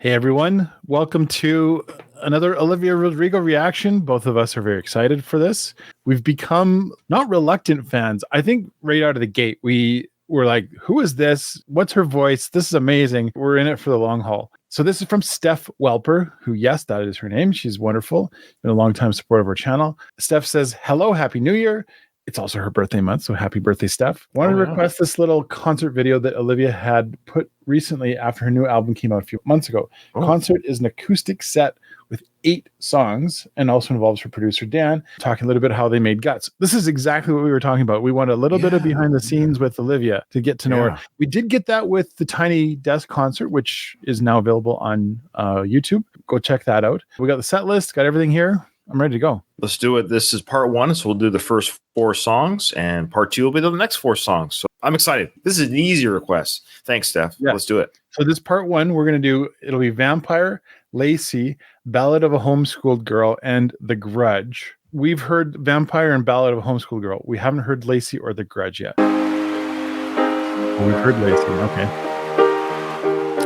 Hey everyone, welcome to another Olivia Rodrigo reaction. Both of us are very excited for this. We've become not reluctant fans. I think right out of the gate, we were like, who is this? What's her voice? This is amazing. We're in it for the long haul. So this is from Steph Welper, who, yes, that is her name. She's wonderful. Been a long-time supporter of our channel. Steph says, hello, Happy New Year. It's also her birthday month, so happy birthday, Steph. Wanted to request this little concert video that Olivia had put recently after her new album came out a few months ago. Concert is an acoustic set with 8 songs and also involves her producer, Dan, talking a little bit how they made Guts. This is exactly what we were talking about. We want a little bit of behind the scenes with Olivia to get to know her. We did get that with the Tiny Desk concert, which is now available on YouTube. Go check that out. We got the set list, got everything here. I'm ready to go. Let's do it. This is part 1, so we'll do the first 4 songs, and part 2 will be the next 4 songs. So I'm excited. This is an easy request. Thanks, Steph. Yeah. Let's do it. So this part 1, we're going to do, it'll be Vampire, Lacy, Ballad of a Homeschooled Girl, and The Grudge. We've heard Vampire and Ballad of a Homeschooled Girl. We haven't heard Lacy or The Grudge yet. Oh, we've heard Lacy. Okay.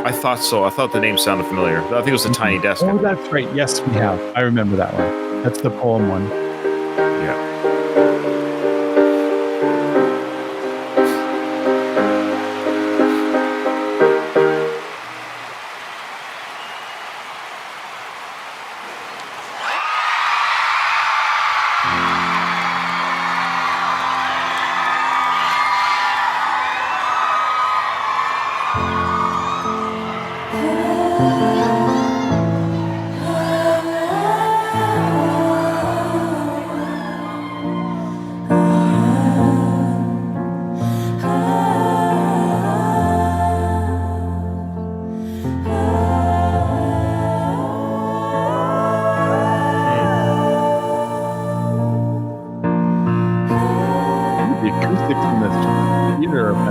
I thought so. I thought the name sounded familiar. I think it was the Tiny Desk. Oh, that's right. Yes, we have. I remember that one. That's the poem one. Yeah.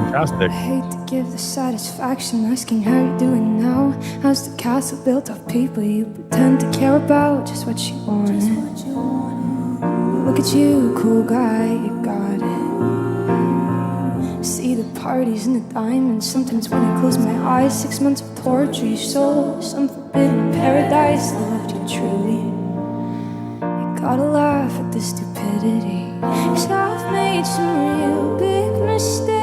Fantastic. I hate to give the satisfaction asking how you're doing now. How's the castle built of people you pretend to care about? Just what you want. Look at you, cool guy, you got it. See the parties and the diamonds. Sometimes when I close my eyes, 6 months of torture, your soul, some forbidden paradise loved you truly. You gotta laugh at the stupidity, 'cause I've made some real big mistakes.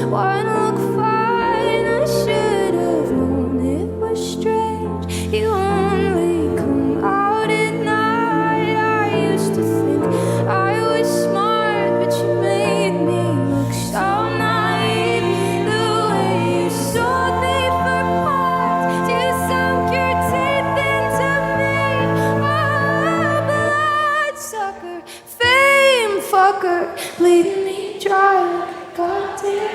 Wanna look fine, I should have known it was strange. You only come out at night. I used to think I was smart, but you made me look so naive. The way you sold me for parts, you sunk your teeth into me. Oh, bloodsucker, fame fucker, bleeding me dry like a goddamn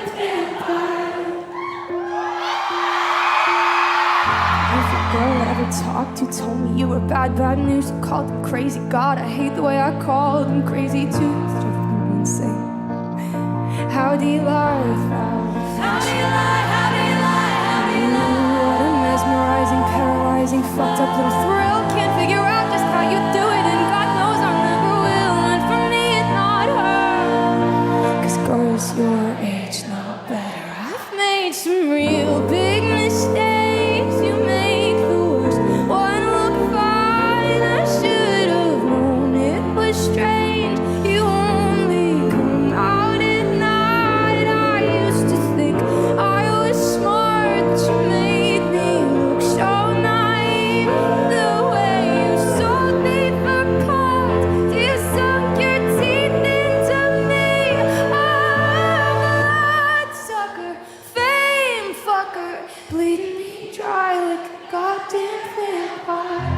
talked, you told me you were bad news. You called them crazy. God, I hate the way I called them crazy too. It's driving me insane. How do you lie? How do you lie? How do you lie? How do you lie? What a mesmerizing, paralyzing, fucked up little thrill. Can't figure out just how you do it, and God knows I never will. And for me, it's not her, 'cause girls your age know better. I've made some real big mistakes. You make the worst one look fine. I should have known it was strange. You only come out at night. I used to think I was smart, but you made me look so naive. The way you sold me for parts, you sunk your teeth into me. Oh, bloodsucker, fame fucker, bleeding me dry like a goddamn vampire.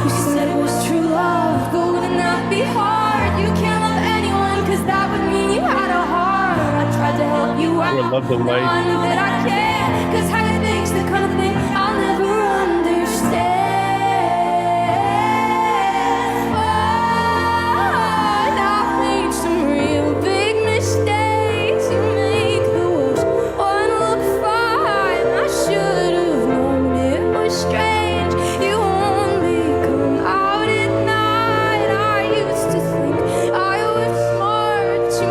You said it was true love, but wouldn't that be hard? You can't love anyone, 'cause that would mean you had a heart. I tried to help you out, I love the light. I know that I can't, 'cause how you think's the kind of thing I'll never understand. Oh, and I've made some real big mistakes. You make the worst one look fine. I should have known it was strange. You only come out at night. I used to think I was smart, but you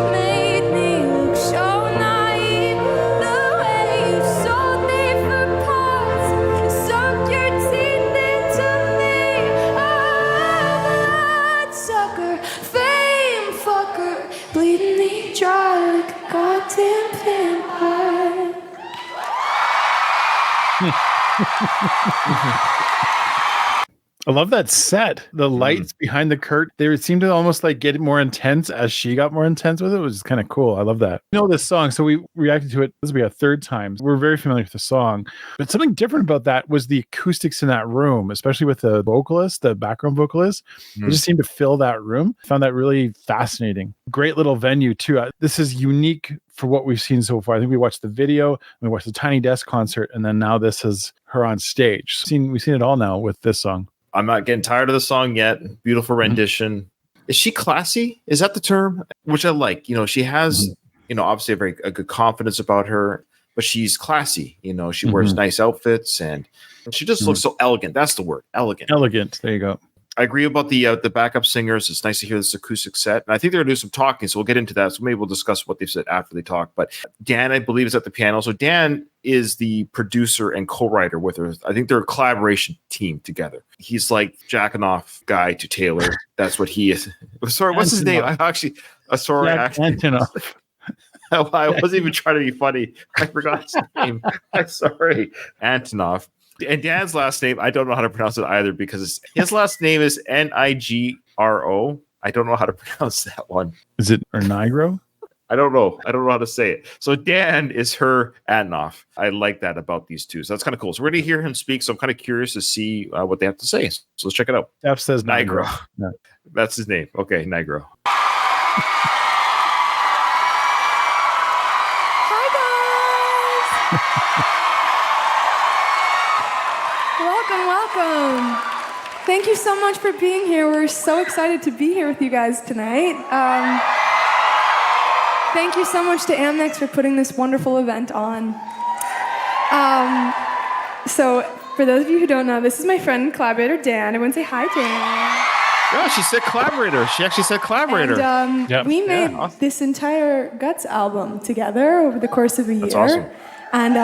fame fucker, bleeding me dry like a goddamn vampire. I love that set. The lights behind the curtain, they seem to almost like get more intense as she got more intense with it, which is kind of cool. I love that. You know this song, so we reacted to it. This will be a third time. We're very familiar with the song, but something different about that was the acoustics in that room, especially with the vocalist, the background vocalist. It just seemed to fill that room. I found that really fascinating. Great little venue too. This is unique for what we've seen so far. I think we watched the video, we watched the Tiny Desk concert, and then now this is her on stage. We've seen it all now with this song. I'm not getting tired of the song yet. Beautiful rendition. Is she classy? Is that the term? Which I like. You know, she has, you know, obviously a good confidence about her, but she's classy. You know, she wears nice outfits and she just looks so elegant. That's the word. Elegant. Elegant. There you go. I agree about the backup singers. It's nice to hear this acoustic set. And I think they're going to do some talking, so we'll get into that. So maybe we'll discuss what they've said after they talk. But Dan, I believe, is at the piano. So Dan is the producer and co-writer with her. I think they're a collaboration team together. He's like jacking off guy to Taylor. That's what he is. Sorry, what's his name? I actually, sorry. Antonoff. I wasn't even trying to be funny. I forgot his name. I'm sorry. Antonoff. And Dan's last name, I don't know how to pronounce it either because his last name is Nigro. I don't know how to pronounce that one. Is it Nigro? I don't know. I don't know how to say it. So Dan is her Antonoff. I like that about these two. So that's kind of cool. So we're going to hear him speak. So I'm kind of curious to see what they have to say. So let's check it out. Steph says Nigro. No. That's his name. Okay, Nigro. Hi, guys. Welcome. Thank you so much for being here. We're so excited to be here with you guys tonight. Thank you so much to Amex for putting this wonderful event on. So, for those of you who don't know, this is my friend and collaborator, Dan. Everyone say hi, Dan. Yeah, she said collaborator. She actually said collaborator. And, we made this entire Guts album together over the course of a year. That's awesome. And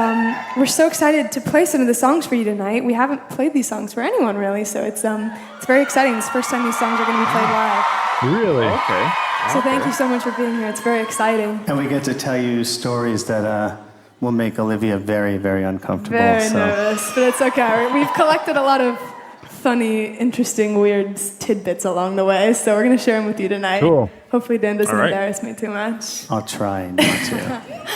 we're so excited to play some of the songs for you tonight. We haven't played these songs for anyone, really, so it's very exciting. It's the first time these songs are going to be played live. Really? Okay. So thank you so much for being here. It's very exciting. And we get to tell you stories that will make Olivia very, very uncomfortable. Very nervous, but it's okay. We've collected a lot of funny, interesting, weird tidbits along the way, so we're going to share them with you tonight. Cool. Hopefully Dan doesn't embarrass me too much. I'll try not to.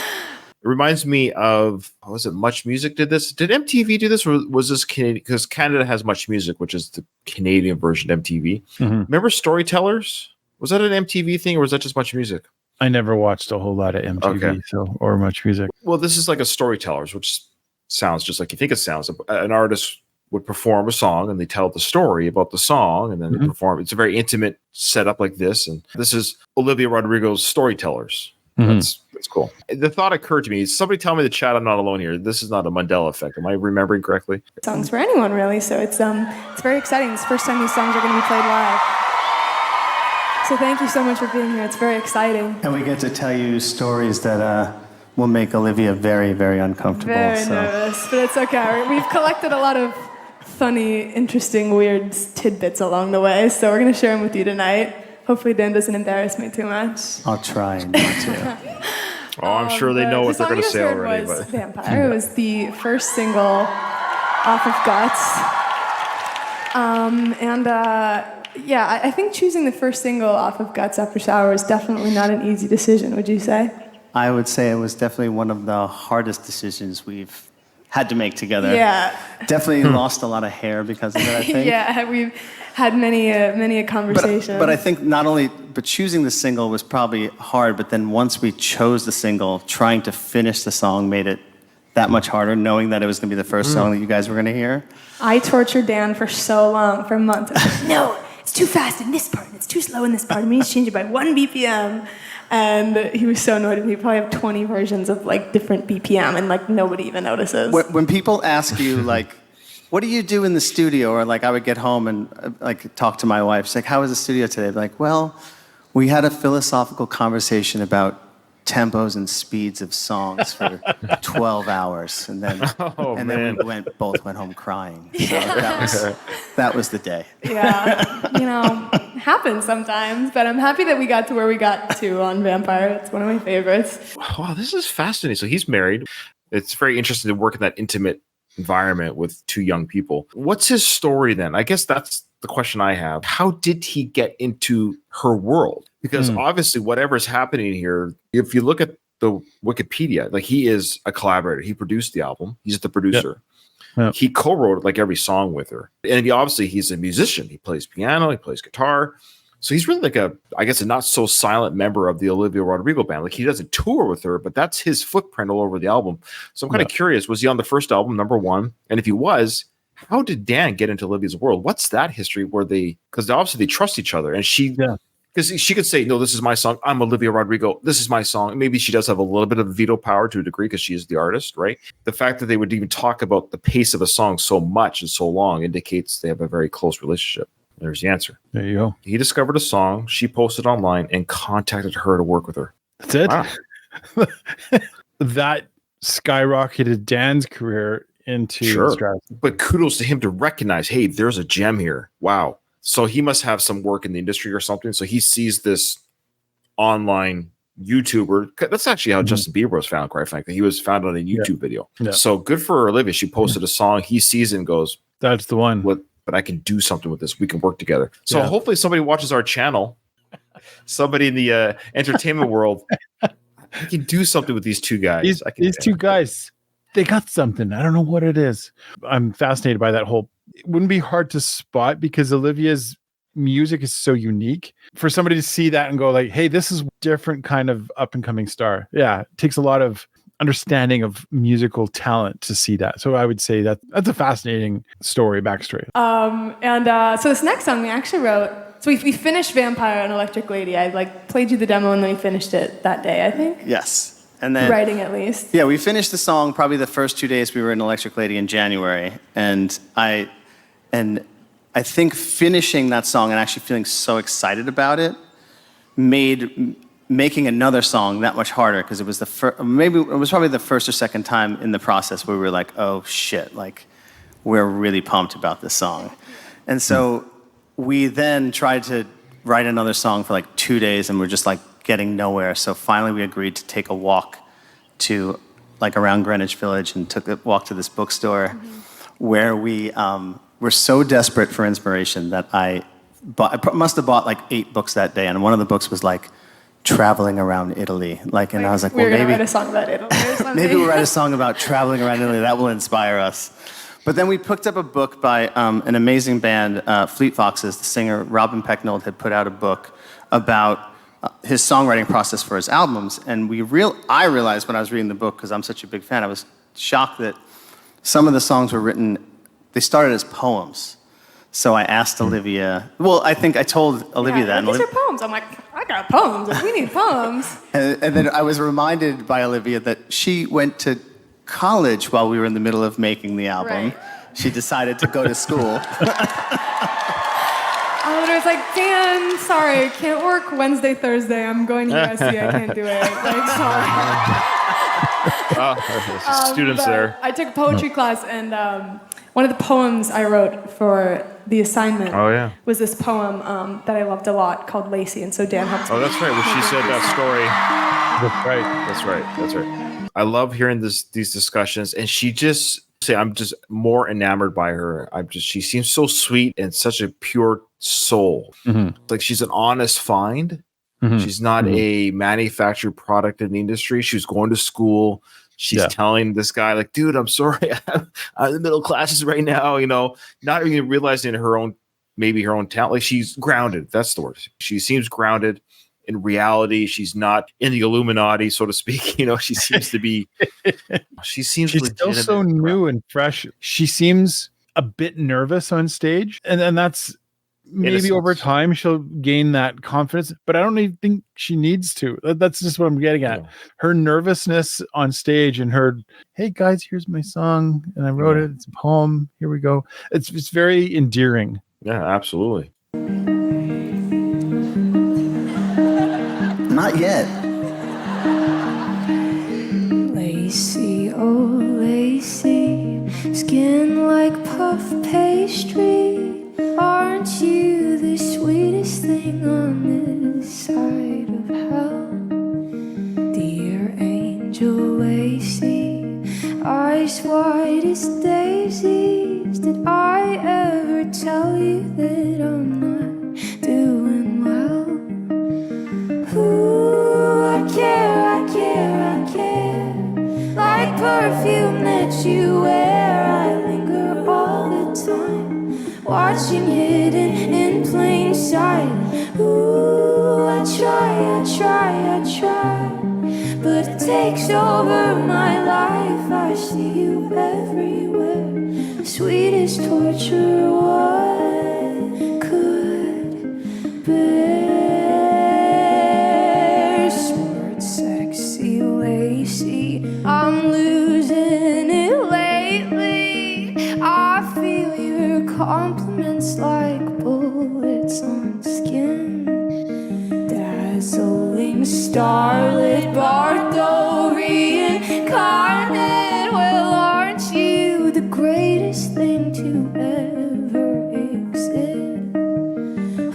It reminds me of, was it Much Music did this? Did MTV do this, or was this Canadian? Because Canada has Much Music, which is the Canadian version of MTV. Remember Storytellers? Was that an MTV thing, or was that just Much Music? I never watched a whole lot of MTV or Much Music. Well, this is like a Storytellers, which sounds just like you think it sounds. An artist would perform a song, and they tell the story about the song, and then they perform. It's a very intimate setup like this, and this is Olivia Rodrigo's Storytellers. That's cool. The thought occurred to me, somebody tell me in the chat I'm not alone here. This is not a Mandela effect. Am I remembering correctly? Songs for anyone, really. So it's very exciting. It's the first time these songs are going to be played live. So thank you so much for being here. It's very exciting. And we get to tell you stories that will make Olivia very, very uncomfortable. Very nervous, but it's okay. We've collected a lot of funny, interesting, weird tidbits along the way, so we're going to share them with you tonight. Hopefully Dan doesn't embarrass me too much. I'll try not to. Oh, I'm sure they know what they're going to say already. The song you just heard was Vampire. It was the first single off of Guts. I think choosing the first single off of Guts After Shower is definitely not an easy decision, would you say? I would say it was definitely one of the hardest decisions we've had to make together. Yeah. Definitely lost a lot of hair because of it, I think. Yeah, we've had many a conversation. But I think but choosing the single was probably hard, but then once we chose the single, trying to finish the song made it that much harder, knowing that it was going to be the first song that you guys were going to hear. I tortured Dan for so long, for months. I was like, no, it's too fast in this part, and it's too slow in this part. We need to change it by 1 BPM. And he was so annoyed. He probably have 20 versions of like different BPM, and like nobody even notices. When people ask you like, what do you do in the studio? Or like I would get home and like talk to my wife. She's like, how was the studio today? I'd be like, well, we had a philosophical conversation about tempos and speeds of songs for 12 hours, and then then we both went home crying. So that was the day. Yeah, happens sometimes, but I'm happy that we got to where we got to on Vampire. It's one of my favorites. Wow, this is fascinating. So he's married. It's very interesting to work in that intimate environment with two young people. What's his story then? I guess that's the question I have. How did he get into her world? Because obviously whatever's happening here, if you look at the Wikipedia, like he is a collaborator. He produced the album. He's the producer. Yep. He co-wrote like every song with her. And he's a musician. He plays piano, he plays guitar. So he's really like a not so silent member of the Olivia Rodrigo band. Like he doesn't tour with her, but that's his footprint all over the album. So I'm kind of curious, was he on the first album, number one? And if he was, how did Dan get into Olivia's world? What's that history because obviously they trust each other, and because she could say, no, this is my song. I'm Olivia Rodrigo. This is my song. Maybe she does have a little bit of veto power to a degree because she is the artist, right? The fact that they would even talk about the pace of a song so much and so long indicates they have a very close relationship. There's the answer. There you go. He discovered a song. She posted online and contacted her to work with her. That's it. Wow. That skyrocketed Dan's career into but kudos to him to recognize, hey, there's a gem here. Wow. So he must have some work in the industry or something. So he sees this online YouTuber. That's actually how Justin Bieber was found, quite frankly. He was found on a YouTube video. Yeah. So good for Olivia. She posted a song. He sees it and goes, that's the one. But I can do something with this. We can work together. So hopefully somebody watches our channel. Somebody in the entertainment world. I can do something with these two guys. These two guys, they got something. I don't know what it is. I'm fascinated by that whole. It wouldn't be hard to spot because Olivia's music is so unique. For somebody to see that and go like, hey, this is different kind of up and coming star. Yeah, it takes a lot of understanding of musical talent to see that. So I would say that's a fascinating backstory. So this next song we actually wrote. So we finished Vampire and Electric Lady. I played you the demo and then we finished it that day, I think. Yes. And then writing at least. Yeah, we finished the song probably the first 2 days we were in Electric Lady in January. And I think finishing that song and actually feeling so excited about it made making another song that much harder because it was probably the first or second time in the process where we were like, oh shit, like we're really pumped about this song. And so we then tried to write another song for like 2 days and we're just like getting nowhere. So finally we agreed to take a walk to like around Greenwich Village and took a walk to this bookstore where we were so desperate for inspiration that I must have bought like 8 books that day. And one of the books was like traveling around Italy. I was like, well, maybe write a song about Italy or something. Maybe we'll write a song about traveling around Italy. That will inspire us. But then we picked up a book by an amazing band, Fleet Foxes. The singer Robin Pecknold had put out a book about his songwriting process for his albums. And I realized when I was reading the book, because I'm such a big fan, I was shocked that some of the songs were written, they started as poems. So I asked Olivia, I think I told Olivia that. These are poems. I'm like, I got poems. We need poems. And then I was reminded by Olivia that she went to college while we were in the middle of making the album. Right. She decided to go to school. I was like, Dan, sorry, can't work Wednesday, Thursday. I'm going to USC. I can't do it. Sorry. Students there. I took a poetry class, and one of the poems I wrote for the assignment was this poem that I loved a lot called Lacy, and so Dan helped me. Oh, that's right. When she said that story. That's right. I love hearing these discussions, and I'm just more enamored by her. She seems so sweet and such a pure soul. Like she's an honest find. She's not a manufactured product in the industry. She was going to school. She's telling this guy, like, dude, I'm sorry. I'm in the middle classes right now, not even realizing her own talent. Like she's grounded. That's the word. She seems grounded in reality. She's not in the Illuminati, so to speak. She seems to be, she's still so new and fresh. She seems a bit nervous on stage. And that's maybe over time she'll gain that confidence, but I don't even think she needs to. That's just what I'm getting at. Her nervousness on stage and her, hey guys, here's my song and I wrote it. It's a poem. Here we go. It's very endearing. Yeah, absolutely. Not yet. Lacy, oh Lacy, skin like puff pastry. Aren't you the sweetest thing on this side of hell? Dear angel Lacy, eyes white as daisies. Did I ever tell you that I'm not doing well? Ooh, I care, I care, I care. Like perfume that you wear, I linger all the time, watching hidden in plain sight. Ooh, I try, but it takes over my life. I see you everywhere, sweetest torture what could bear. Smart, sexy, Lacy, I'm losing it lately. I feel your compliments like bullets on skin. Dazzling starlit Bardo reincarnate. Well, aren't you the greatest thing to ever exist?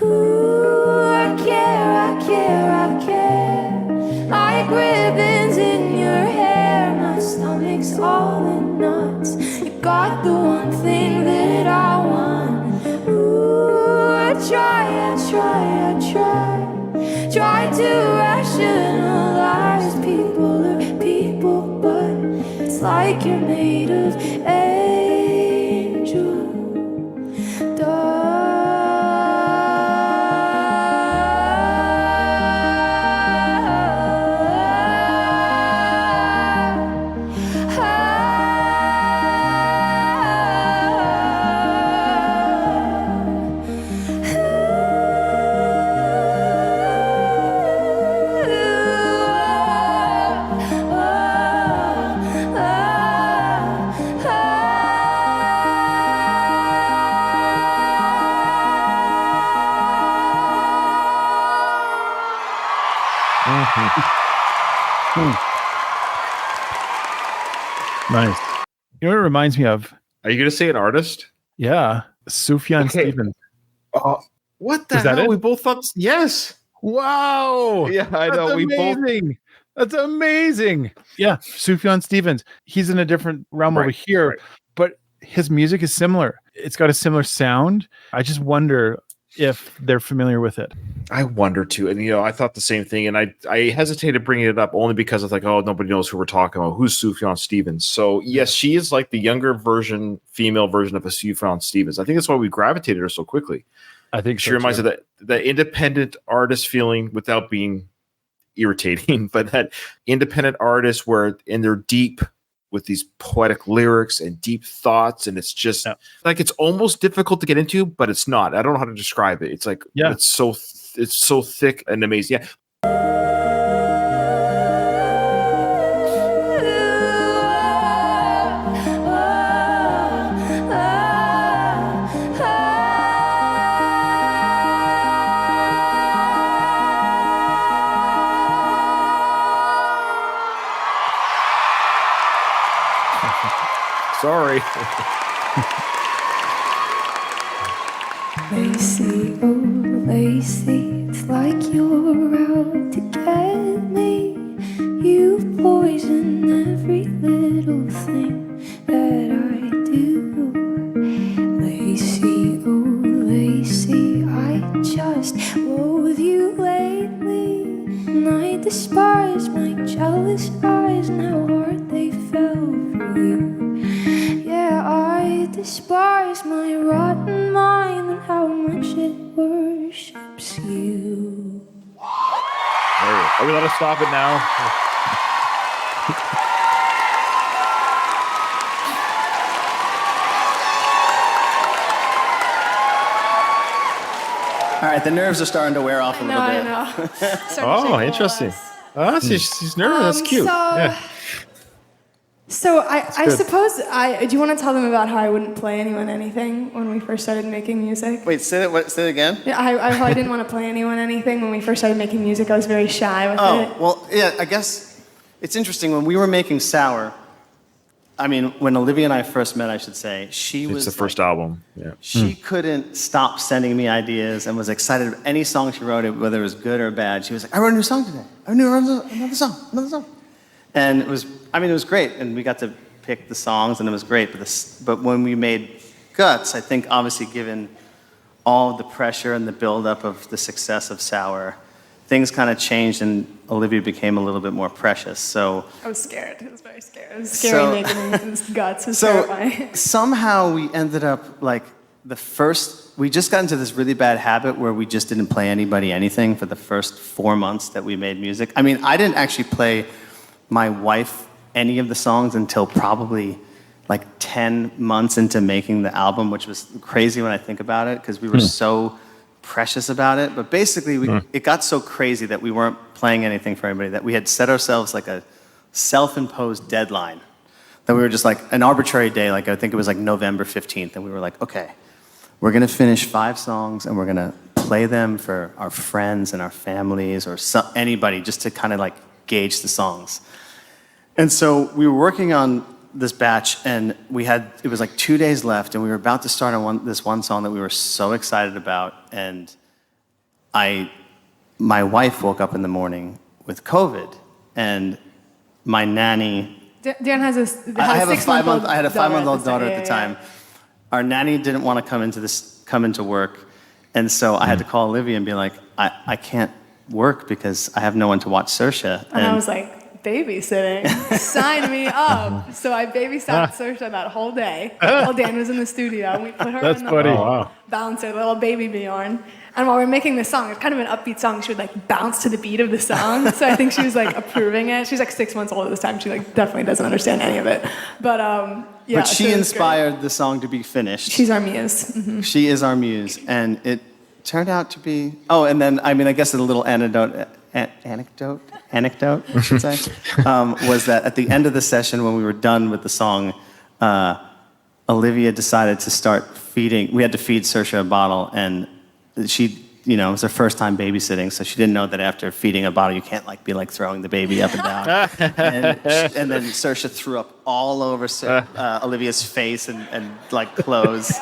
Ooh, I care, I care, I care. Like ribbons in your hair, my stomach's all in knots. You got the one thing that I want. Ooh, I try, try to rationalize people are people, but it's like you're made of angel dust. Nice. You know what it reminds me of? Are you going to say an artist? Yeah, Sufjan Stevens. Oh, what the Is that hell? it? We both thought yes. Wow. Yeah, I know. That's We both. amazing. That's amazing. Yeah, Sufjan Stevens. He's in a different realm over here, but his music is similar. It's got a similar sound. I just wonder if they're familiar with it. I wonder too, and I thought the same thing, and I hesitated bringing it up only because it's like, oh, nobody knows who we're talking about. Who's Sufjan Stevens? So yes, she is like the younger version, female version of a Sufjan Stevens. I think that's why we gravitated her so quickly. I think she reminds me of that independent artist feeling without being irritating, but that independent artist where and they're deep with these poetic lyrics and deep thoughts, and it's just like it's almost difficult to get into, but it's not. I don't know how to describe it. It's like it's so thick and amazing. Yeah. Sorry. Lacy, oh Lacy, it's like you're out to get me. You poison every little thing that I do. Lacy, oh Lacy, I just loathe you lately. And I despise my jealous eyes and how hard they fell for you. Yeah, I despise my rotten mind and how much it worships you. Are we allowed to stop it now? All right, the nerves are starting to wear off a little bit. Oh, interesting. Oh, she's nervous. That's cute. Yeah. So I suppose do you want to tell them about how I wouldn't play anyone anything when we first started making music? Wait, say it again? Yeah, I didn't want to play anyone anything when we first started making music. I was very shy with it. Oh, well, yeah, I guess it's interesting. When we were making Sour, I mean, when Olivia and I first met, I should say, It's the first album. Yeah. She couldn't stop sending me ideas and was excited about any song she wrote, whether it was good or bad. She was like, I wrote a new song today. I wrote another song. And it was great. And we got to pick the songs, and it was great. But when we made Guts, I think obviously given all the pressure and the buildup of the success of Sour, things kind of changed, and Olivia became a little bit more precious. So I was scared. I was very scared. It was scary making Guts. It was terrifying. Somehow we ended up like we just got into this really bad habit where we just didn't play anybody anything for the first 4 months that we made music. I mean, I didn't actually play my wife any of the songs until probably like 10 months into making the album, which was crazy when I think about it, because we were so precious about it. But basically, it got so crazy that we weren't playing anything for anybody, that we had set ourselves like a self-imposed deadline, that we were just like an arbitrary day, like I think it was like November 15th, and we were like, okay, we're going to finish 5 songs, and we're going to play them for our friends and our families or anybody, just to kind of like gauge the songs. And so we were working on this batch, and it was like 2 days left, and we were about to start on this one song that we were so excited about, and my wife woke up in the morning with COVID, and my nanny... Dan has a 6-month-old I had a 5-month-old daughter yeah, at the time. Our nanny didn't want to come into work, and so I had to call Olivia and be like, I can't work because I have no one to watch Saoirse. And I was like, babysitting, sign me up. So I babysat Saoirse that whole day while Dan was in the studio. We put her in the bouncer, little baby Bjorn. And while we were making this song, it's kind of an upbeat song. She would like bounce to the beat of the song. So I think she was like approving it. She's like 6 months old at this time. She like definitely doesn't understand any of it. But yeah. But she inspired the song to be finished. She's our muse. Mm-hmm. She is our muse, and it turned out to be. Oh, and then I guess a little anecdote, I should say, was that at the end of the session when we were done with the song, Olivia decided to start feeding. We had to feed Saoirse a bottle, and she, it was her first time babysitting, so she didn't know that after feeding a bottle, you can't be throwing the baby up and down. and then Saoirse threw up all over Olivia's face and clothes.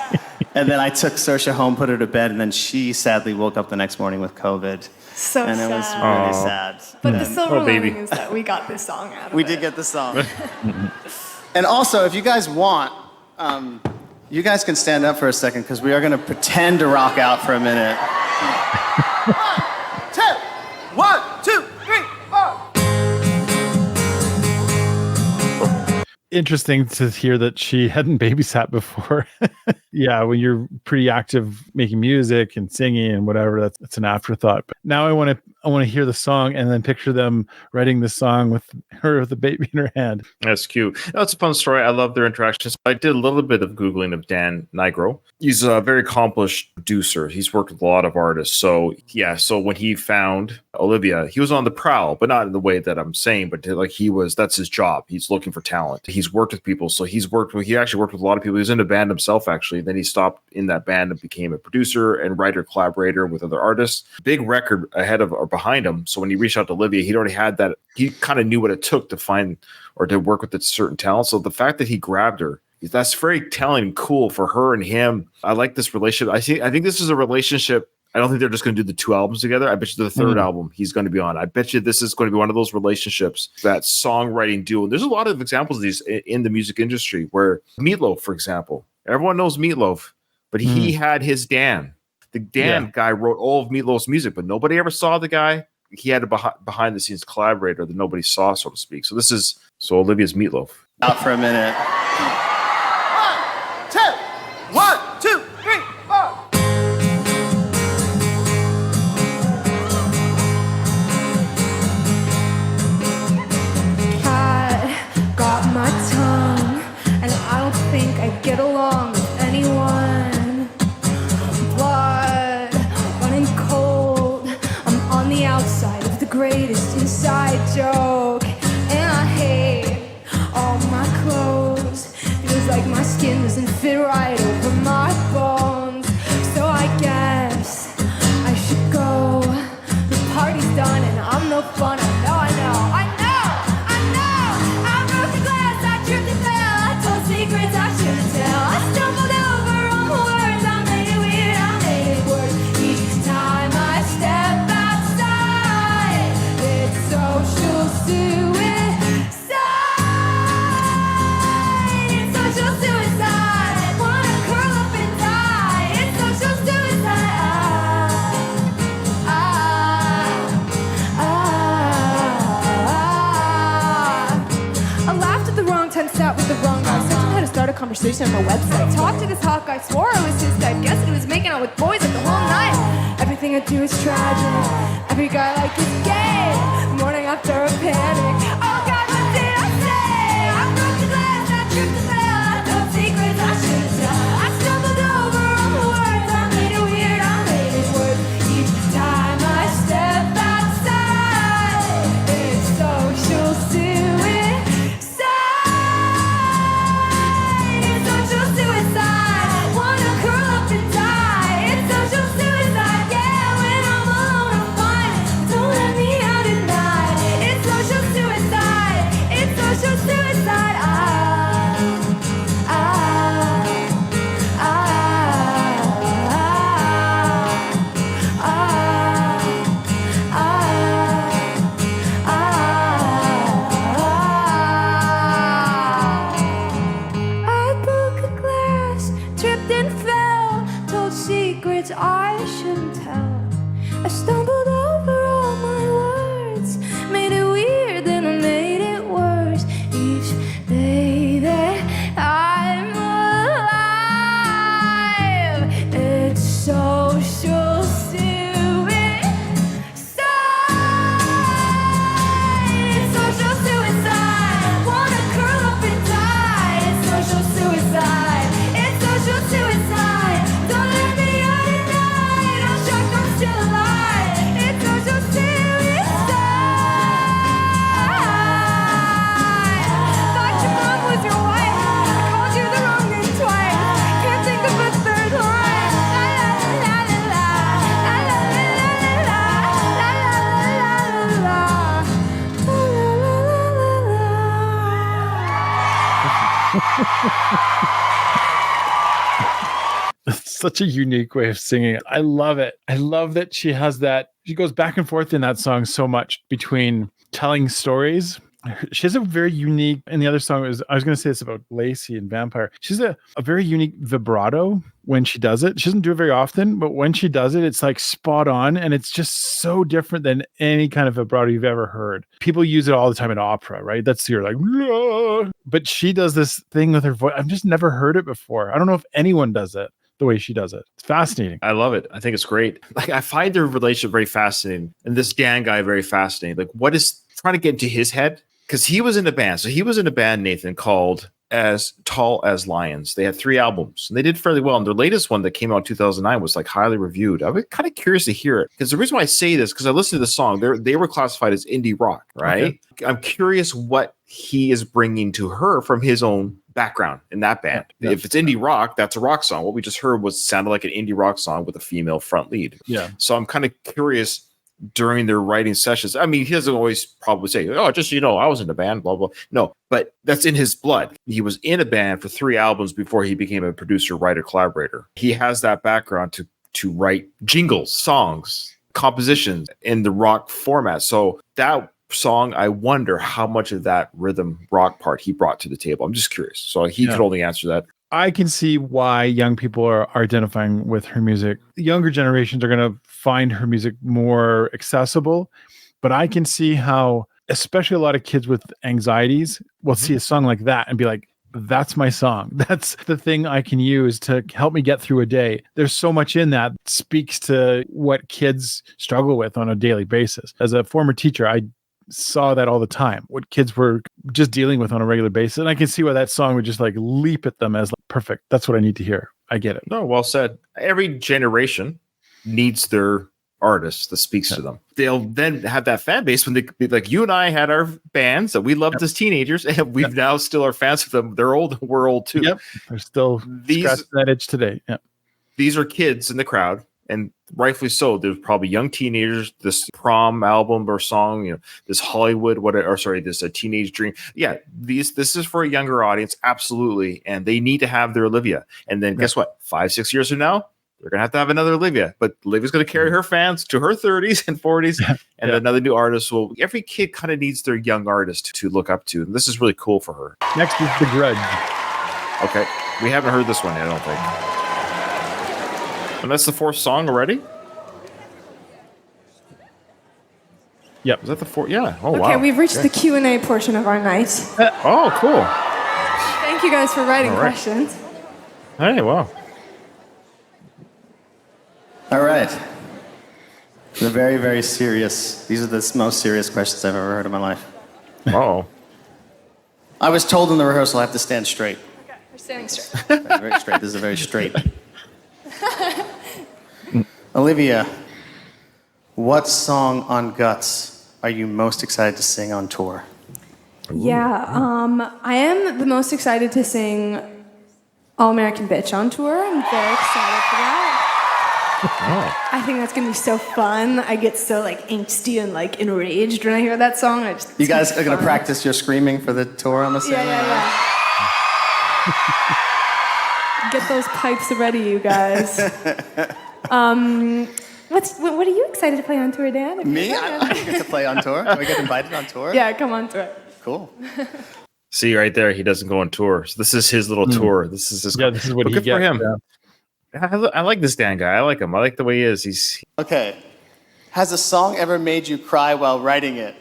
And then I took Saoirse home, put her to bed, and then she sadly woke up the next morning with COVID. So and sad. it was really sad. But the silver lining is that we got this song out of it. We did get the song. And also, if you guys want, you guys can stand up for a second, because we are going to pretend to rock out for a minute. 1, 2, 3, 4. Interesting to hear that she hadn't babysat before. Yeah, when you're pretty active making music and singing and whatever, that's an afterthought. But now I want to hear the song and then picture them writing the song with her with the baby in her hand. That's cute. That's a fun story. I love their interactions. I did a little bit of Googling of Dan Nigro. He's a very accomplished producer. He's worked with a lot of artists. So yeah, so when he found Olivia, he was on the prowl, but not in the way that I'm saying, but that's his job. He's looking for talent. He's worked with people. So he actually worked with a lot of people. He was in a band himself, actually. Then he stopped in that band and became a producer and writer collaborator with other artists. Big record ahead of or behind him. So when he reached out to Olivia, he'd already had that. He kind of knew what it took to find or to work with a certain talent. So the fact that he grabbed her, that's very telling and cool for her and him. I like this relationship. I think this is a relationship. I don't think they're just going to do the 2 albums together. I bet you the third album he's going to be on. I bet you this is going to be one of those relationships, that songwriting duo. There's a lot of examples of these in the music industry, where Meatloaf, for example, everyone knows Meatloaf, but he had his Dan. The Dan guy wrote all of Meatloaf's music, but nobody ever saw the guy. He had a behind the scenes collaborator that nobody saw, so to speak. So Olivia's Meatloaf. Out for a minute. 1, 2, 3, 4. I got my tongue, and I don't think I get along with anyone. Blood running cold, I'm on the outside of the greatest inside joke, and I hate all my my skin doesn't fit right over my bones. So I guess I should go. The party's done and I'm no fun. I know. I broke the glass, I tripped and fell. I told secrets I shouldn't tell. I stumbled over all my words. I made it weird, I made it worse. Each time I step outside, it's social suicide. It's social suicide. Wanna curl up and die. It's social suicide. I laughed at the wrong time, sat with the wrong guy. Sent him how to start a conversation on my website. Talked to this hot guy, swore I was his type. Guessed he was making out with boys like the whole night. Everything I do is tragic. Every guy like is gay. The morning after a panic. Oh God, what did I say? I broke the glass, I tripped and fell. I told secrets I shouldn't tell. I stumbled over all the words. I made it weird, I made it worse. Each time I step outside, it's social suicide. It's social suicide. Wanna curl up and die. It's social suicide. Yeah, when I'm alone I'm fine. Don't let me out at night. It's social suicide. It's social suicide. I broke a glass, tripped and fell, told secrets I shouldn't tell. I stumbled over all my words, made it weird, then I made it worse. Each day that I'm alive, it's social suicide. It's social suicide. Wanna curl up and die. It's social suicide. It's social suicide. Don't let me out at night. I'm shocked I'm still alive. It's social suicide. Thought your mom was your wife. Called you the wrong name twice. Can't think of a third line. La la la la la la la la la la la la la It's such a unique way of singing it. I love it. I love that she has that. She goes back and forth in that song so much between telling stories. She has a very unique, and the other song was, I was going to say this about Lacy and Vampire. She's a very unique vibrato when she does it. She doesn't do it very often, but when she does it, it's like spot on. And it's just so different than any kind of vibrato you've ever heard. People use it all the time in opera, right? That's your like, "Whoa." But she does this thing with her voice. I've just never heard it before. I don't know if anyone does it the way she does it. It's fascinating. I love it. I think it's great. Like, I find their relationship very fascinating, and this Dan guy very fascinating. Like, what is trying to get into his head? Because he was in a band. So he was in a band, Nathan, called As Tall as Lions. They had 3 albums, and they did fairly well. And their latest one that came out in 2009 was like highly reviewed. I'm kind of curious to hear it, because the reason why I say this, because I listened to the song, they were classified as indie rock, right? Okay. I'm curious what he is bringing to her from his own background in that band. Yeah. If it's indie rock, that's a rock song. What we just heard sounded like an indie rock song with a female front lead. Yeah. So I'm kind of curious during their writing sessions. I mean, he doesn't always probably say, "Oh, just, I was in a band, blah, blah." No, but that's in his blood. He was in a band for 3 albums before he became a producer, writer, collaborator. He has that background to write jingles, songs, compositions in the rock format. So that song, I wonder how much of that rhythm rock part he brought to the table. I'm just curious. So he could only answer that. I can see why young people are identifying with her music. The younger generations are going to find her music more accessible, but I can see how, especially a lot of kids with anxieties will see a song like that and be like, that's my song. That's the thing I can use to help me get through a day. There's so much in that speaks to what kids struggle with on a daily basis. As a former teacher, I saw that all the time, what kids were just dealing with on a regular basis. And I can see why that song would just like leap at them as like, perfect. That's what I need to hear. I get it. No, well said. Every generation needs their artist that speaks to them. They'll then have that fan base when they be like, you and I had our bands that we loved as teenagers, and we've now still are fans of them. They're old, we're old too. Yep, they're still scratching that itch today. Yep. These are kids in the crowd, and rightfully so. There's probably young teenagers. This prom album or song, this Hollywood, this Teenage Dream. Yeah, this is for a younger audience, absolutely, and they need to have their Olivia. And then guess what? 5-6 years from now, they're going to have another Olivia, but Olivia's going to carry her fans to her 30s and 40s, and another new artist will. Every kid kind of needs their young artist to look up to, and this is really cool for her. Next is The Grudge. Okay, we haven't heard this one yet, I don't think. And that's the 4th song already? Yep. Is that the 4th? Yeah. Oh, wow. Okay, we've reached the Q&A portion of our night. Oh, cool. Thank you guys for writing questions. Hey, wow. All right. They're very, very serious. These are the most serious questions I've ever heard in my life. Uh-oh. I was told in the rehearsal I have to stand straight. Okay, we're standing straight. Very straight. This is a very straight. Olivia, what song on Guts are you most excited to sing on tour? Yeah, I am the most excited to sing All American Bitch on tour. I'm very excited for that. Oh. I think that's gonna be so fun. I get so angsty and enraged when I hear that song. You guys are gonna practice your screaming for the tour, I'm assuming? Yeah. Get those pipes ready, you guys. What are you excited to play on tour, Dan? Me? I get to play on tour. Do I get invited on tour? Yeah, come on tour. Cool. See right there, he doesn't go on tour. So this is his little tour. This is his. Yeah, this is what he good gets. for him. Yeah. I like this Dan guy. I like him. I like the way he is. He's Okay. Has a song ever made you cry while writing it?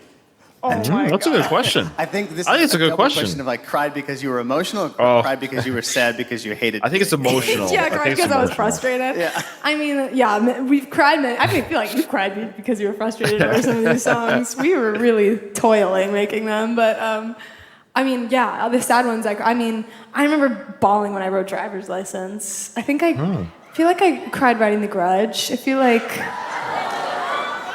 Oh my that's a good question. I think this I think is it's a good double question. of cried because you were emotional or cried because you were sad because you hated I think it's emotional. Yeah, I think cried it's because I was emotional. frustrated. Yeah. I mean, yeah, we've cried. I feel like you cried because you were frustrated over some of these songs. We were really toiling making them, but I mean, yeah, the sad ones. I remember bawling when I wrote Driver's License. I think I feel like I cried writing The Grudge. I feel like.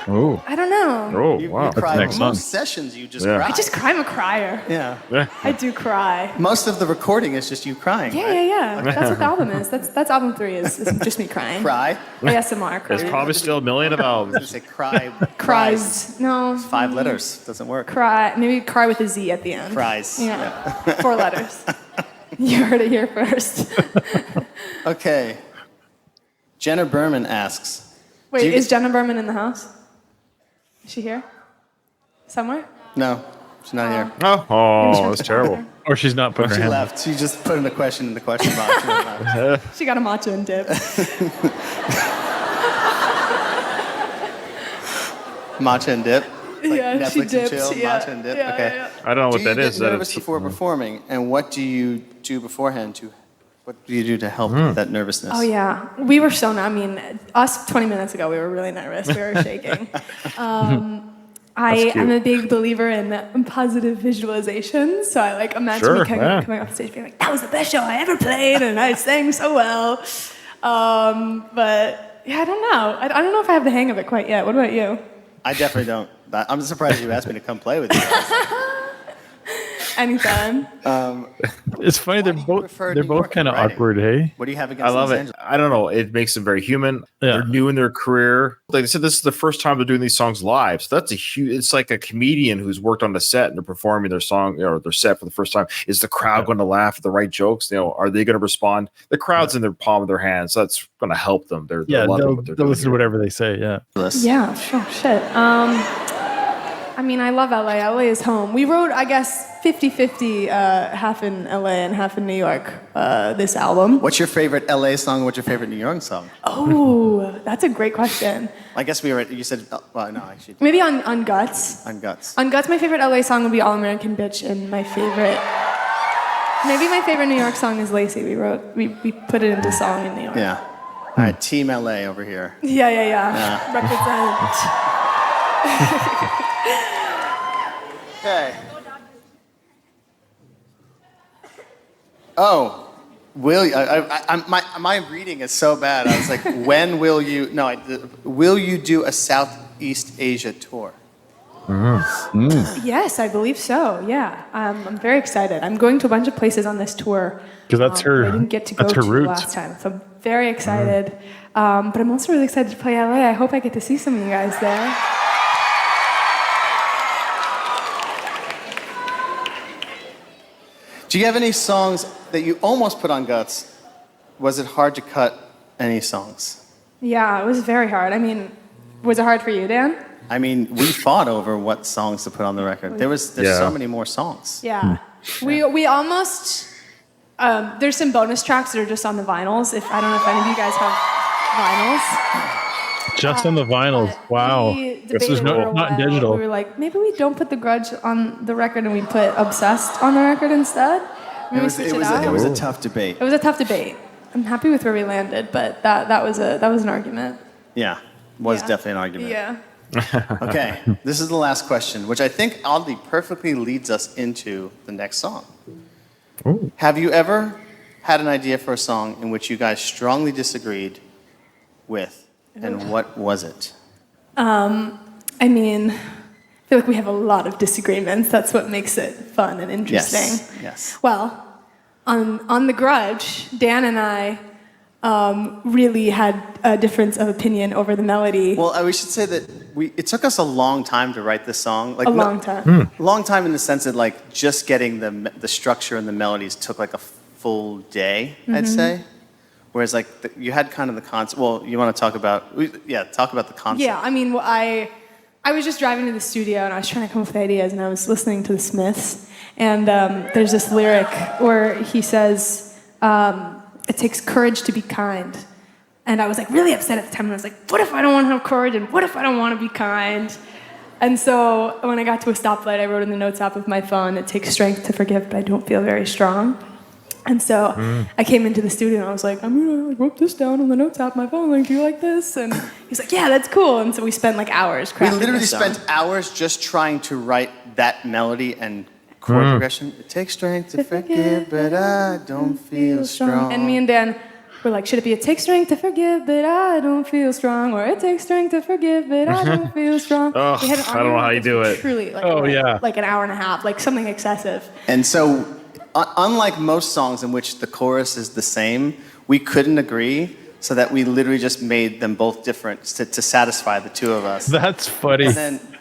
Oh. I don't know. Oh, You wow. cried next most song. sessions. You just Yeah. cried. I just cry. I'm a crier. Yeah. I do cry. Most of the recording is just you crying. Yeah, right? yeah. That's what the album is. That's album 3 is just me crying. Cry. ASMR crying. There's probably still a million of I was albums. gonna say cry. Cries. No. 5 letters. Doesn't work. Cry. Maybe cry with a Z at the end. Cries. Yeah. 4 letters. You heard it here first. Okay. Jenna Berman asks. Wait, Do you- is Jenna Berman in the house? Is she here? Somewhere? No, she's not here. Oh, that's terrible. Or she's not putting her She hand. left. She just put in a question in the question box. She left. She got a matcha and dip. Matcha and dip. Yeah, Netflix she and dips. chill, Yeah. matcha and dip. Yeah, Okay. yeah, I don't know what Do you that get is. That nervous is before performing, and what do you do beforehand what do you do to help that nervousness? Oh, yeah. We were so, us 20 minutes ago, we were really nervous. We were shaking. I am a big believer in positive visualization. So I imagine me coming off stage being like, that was the best show I ever played, and I sang so well. But yeah, I don't know. I don't know if I have the hang of it quite yet. What about you? I definitely don't. I'm surprised you asked me to come play with you guys. Anytime. It's funny. They're do you both prefer they're New both York kind of writing? awkward. Hey. What do you have against I love Los it. Angeles? I don't know. It makes them very human. Yeah. They're new in their career. Like I said, this is the first time they're doing these songs live. So that's a huge. It's like a comedian who's worked on the set and they're performing their song or their set for the first time. Is the crowd going to laugh at the right jokes? Are they going to respond? The crowd's in their palm of their hands. So that's going to help them. They're loving what they're they'll doing listen to here. whatever they say. Yeah. Yeah, sure, shit. I love LA. LA is home. We wrote, I guess, 50-50, half in LA and half in New York, this album. What's your favorite LA song? What's your favorite New York song? Oh, that's a great question. I guess you said, well, no, actually, Maybe on Guts. on Guts. On Guts, my favorite LA song would be All American Bitch, and maybe my favorite New York song is Lacy. We put it into song in New York. Yeah. All right, Team LA over here. Yeah. Represent. Okay. Oh, Will you, my reading is so bad. I was like, when will you? No, will you do a Southeast Asia tour? Yes, I believe so. Yeah, I'm very excited. I'm going to a bunch of places on this tour Because that's her. that I didn't get to go that's her to roots. last time. So I'm very excited. But I'm also really excited to play LA. I hope I get to see some of you guys there. Do you have any songs that you almost put on Guts? Was it hard to cut any songs? Yeah, it was very hard. I mean, was it hard for you, Dan? I mean, we fought over what songs to put on the record. There's so many more songs. Yeah. We almost there's some bonus tracks that are just on the vinyls. I don't know if any of you guys have vinyls. Just on the vinyls. Wow. This is not digital. We were like, maybe we don't put the Grudge on the record and we put Obsessed on the record instead. It was a tough debate. It was a tough debate. I'm happy with where we landed, but that was an argument. Yeah, definitely an argument. Yeah. Okay, this is the last question, which I think oddly perfectly leads us into the next song. Ooh. Have you ever had an idea for a song in which you guys strongly disagreed with, and what was it? I mean, I feel like we have a lot of disagreements. That's what makes it fun and interesting. Yes. Well, on the Grudge, Dan and I really had a difference of opinion over the melody. Well, we should say that it took us a long time to write this song. Like a long time. Long time in the sense that like just getting the structure and the melodies took like a full day, I'd say. Whereas like you had kind of the concept. Well, you want to talk about the concept. Yeah, I mean, I was just driving to the studio and I was trying to come up with ideas and I was listening to the Smiths and there's this lyric where he says, it takes courage to be kind. And I was like really upset at the time and I was like, what if I don't want to have courage and what if I don't want to be kind? And so when I got to a stoplight, I wrote in the notes app of my phone, it takes strength to forgive, but I don't feel very strong. And so I came into the studio and I was like, I'm gonna wrote this down on the notes app of my phone, like, do you like this? And he's like, yeah, that's cool. And so we spent like hours crafting We literally this song. spent hours just trying to write that melody and chord progression. It takes strength to forgive, but I don't feel strong. And me and Dan were like, should it be it takes strength to forgive, but I don't feel strong, or it takes strength to forgive, but I don't feel strong. Oh, We had an I don't know how you do it. Truly, like, like an hour and a half, like something excessive. And so, unlike most songs in which the chorus is the same, we couldn't agree, so that we literally just made them both different to satisfy the two of us. That's funny.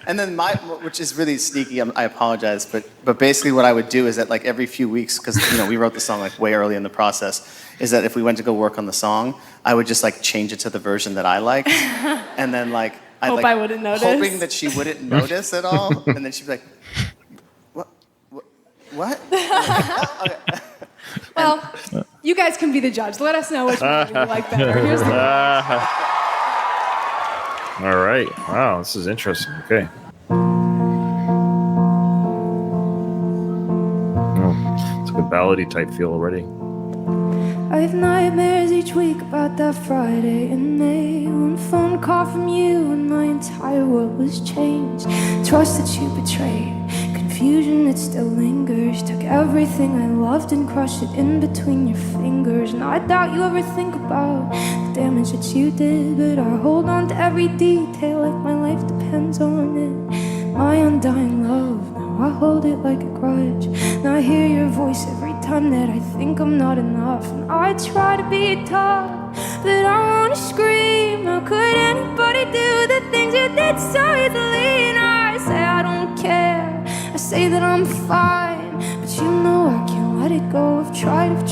And then which is really sneaky. I apologize, but basically what I would do is that like every few weeks, because we wrote the song like way early in the process, is that if we went to go work on the song, I would just like change it to the version that I liked, and then like I wouldn't notice, hoping that she wouldn't notice at all, and then she'd be like, what? Okay. Well, you guys can be the judge. Let us know which one you like better. Here's the All right. Wow, this is interesting. Okay. Oh, it's like a ballady type feel already. I have nightmares each week about that Friday in May. One phone call from you and my entire world was changed. Trust that you betrayed, confusion that still lingers. Took everything I loved and crushed it in between your fingers. And I doubt you ever think about the damage that you did, but I hold on to every detail like my life depends on it. My undying love, now I hold it like a grudge. Now I hear your voice every time that I think I'm not enough. And I try to be tough, but I wanna scream. How could anybody do the things you did so easily? And I say I don't care, I say that I'm fine, but you know I can't let it go. I've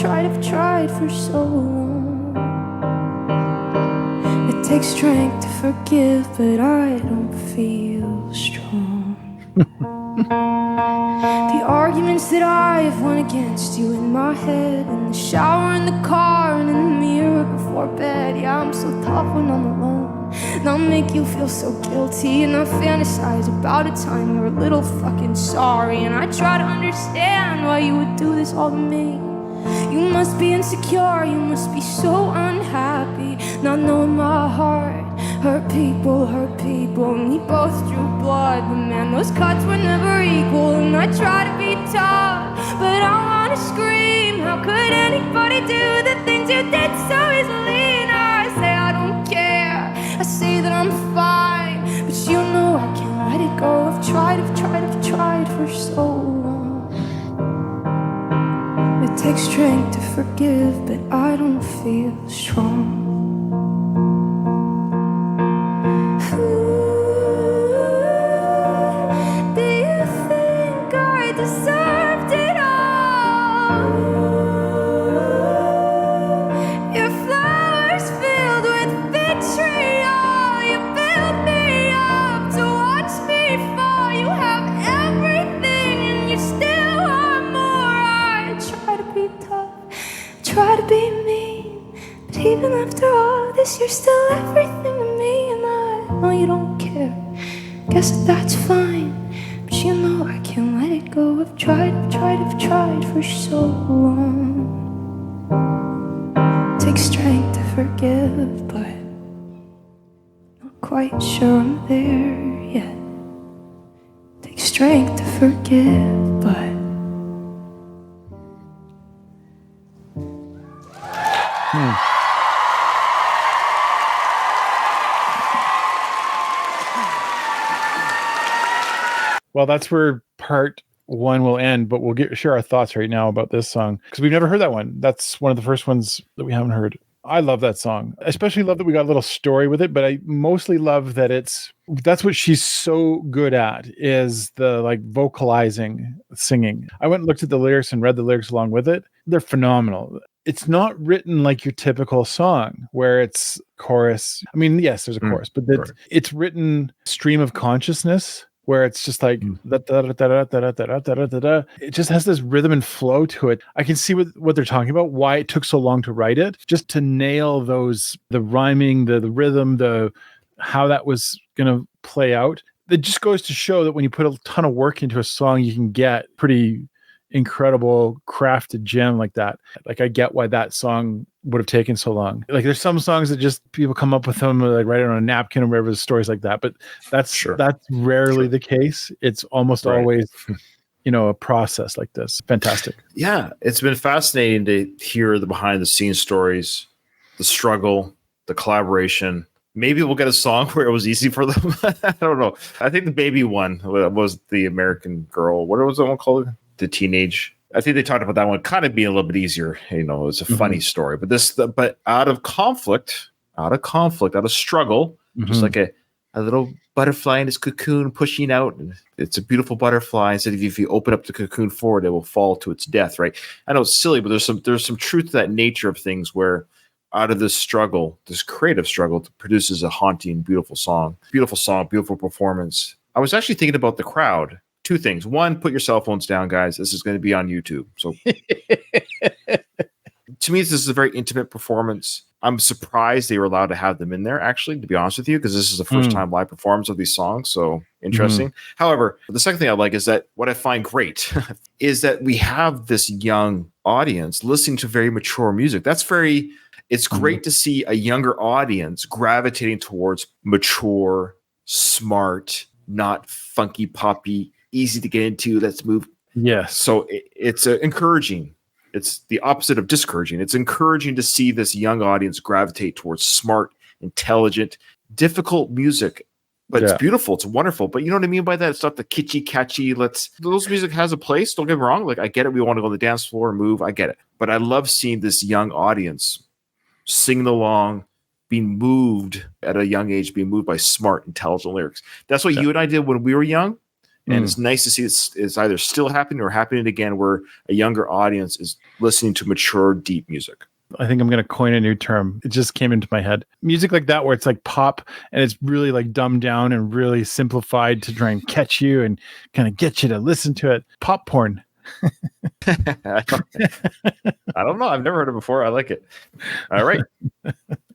tried for so long. It takes strength to forgive, but I don't feel strong. The arguments that I have won against you in my head, in the shower, in the car, and in the mirror before bed. Yeah, I'm so tough when I'm alone, and I'll make you feel so guilty. And I fantasize about a time you're a little fucking sorry. And I try to understand why you would do this all to me. You must be insecure, you must be so unhappy, not knowing my heart hurt people, and we both drew blood, but man, those cuts were never equal. And I try to be tough, but I wanna wanna scream. How could anybody do the things you did so easily? Now I say I don't care, I say that I'm fine, but you know I can't let it go. I've tried for so long. It takes strength to forgive, but I don't feel strong. Do you think I deserved it all? Your flowers filled with vitriol. You built me up to watch me fall. You have everything and you still want more. I try to be tough, try to be mean, but even after all this, you're still everything to me. And I know you don't care, guess that's fine, but you know I can't let it go. I've tried for so long. Takes strength to forgive, but not quite sure I'm there yet. Takes strength to forgive, but Well, that's where part one will end, but we'll share our thoughts right now about this song because we've never heard that one. That's one of the first ones that we haven't heard. I love that song. I especially love that we got a little story with it, but I mostly love that that's what she's so good at, is the like vocalizing, singing. I went and looked at the lyrics and read the lyrics along with it. They're phenomenal. It's not written like your typical song where it's chorus. I mean, yes, there's a chorus, but it's written stream of consciousness, where it's just like it just has this rhythm and flow to it. I can see what they're talking about, why it took so long to write it, just to nail those, the rhyming, the rhythm, how that was going to play out. It just goes to show that when you put a ton of work into a song, you can get pretty incredible crafted gem like that. Like, I get why that song would have taken so long. Like, there's some songs that just people come up with them, like write it on a napkin or whatever, the stories like that, but that's rarely the case. It's almost always a process like this. Fantastic. Yeah, it's been fascinating to hear the behind the scenes stories, the struggle, the collaboration. Maybe we'll get a song where it was easy for them. I don't know. I think the baby one was the American Girl. What was that one called? The teenage. I think they talked about that one kind of being a little bit easier. It's a funny story, but out of conflict, out of struggle, just like a little butterfly in its cocoon pushing out. And it's a beautiful butterfly. Instead of if you open up the cocoon forward, it will fall to its death. Right? I know it's silly, but there's some truth to that nature of things where out of this struggle, this creative struggle, produces a haunting, beautiful song, beautiful performance. I was actually thinking about the crowd. Two things. One, put your cell phones down, guys. This is going to be on YouTube. So to me, this is a very intimate performance. I'm surprised they were allowed to have them in there, actually, to be honest with you, because this is the first time live performance of these songs. So interesting. However, the second thing I like is that what I find great is that we have this young audience listening to very mature music. It's great to see a younger audience gravitating towards mature, smart, not funky, poppy, easy to get into. Let's move. Yes. So it's encouraging. It's the opposite of discouraging. It's encouraging to see this young audience gravitate towards smart, intelligent, difficult music. But it's beautiful. It's wonderful. But you know what I mean by that? It's not the kitschy, catchy. Those music has a place. Don't get me wrong. Like, I get it. We want to go on the dance floor and move. I get it. But I love seeing this young audience singing along, being moved at a young age, being moved by smart, intelligent lyrics. That's what you and I did when we were young. And it's nice to see it's either still happening or happening again, where a younger audience is listening to mature, deep music. I think I'm going to coin a new term. It just came into my head. Music like that, where it's like pop and it's really like dumbed down and really simplified to try and catch you and kind of get you to listen to it. Pop porn. I don't know. I've never heard it before. I like it. All right. All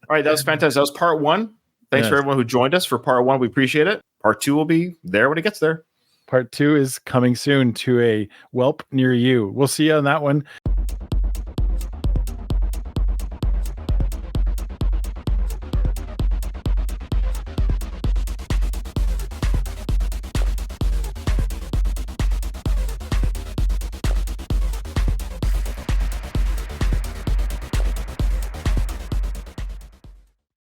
right. That was fantastic. That was part one. Thanks for everyone who joined us for part one. We appreciate it. Part two will be there when it gets there. Part two is coming soon to a whelp near you. We'll see you on that one.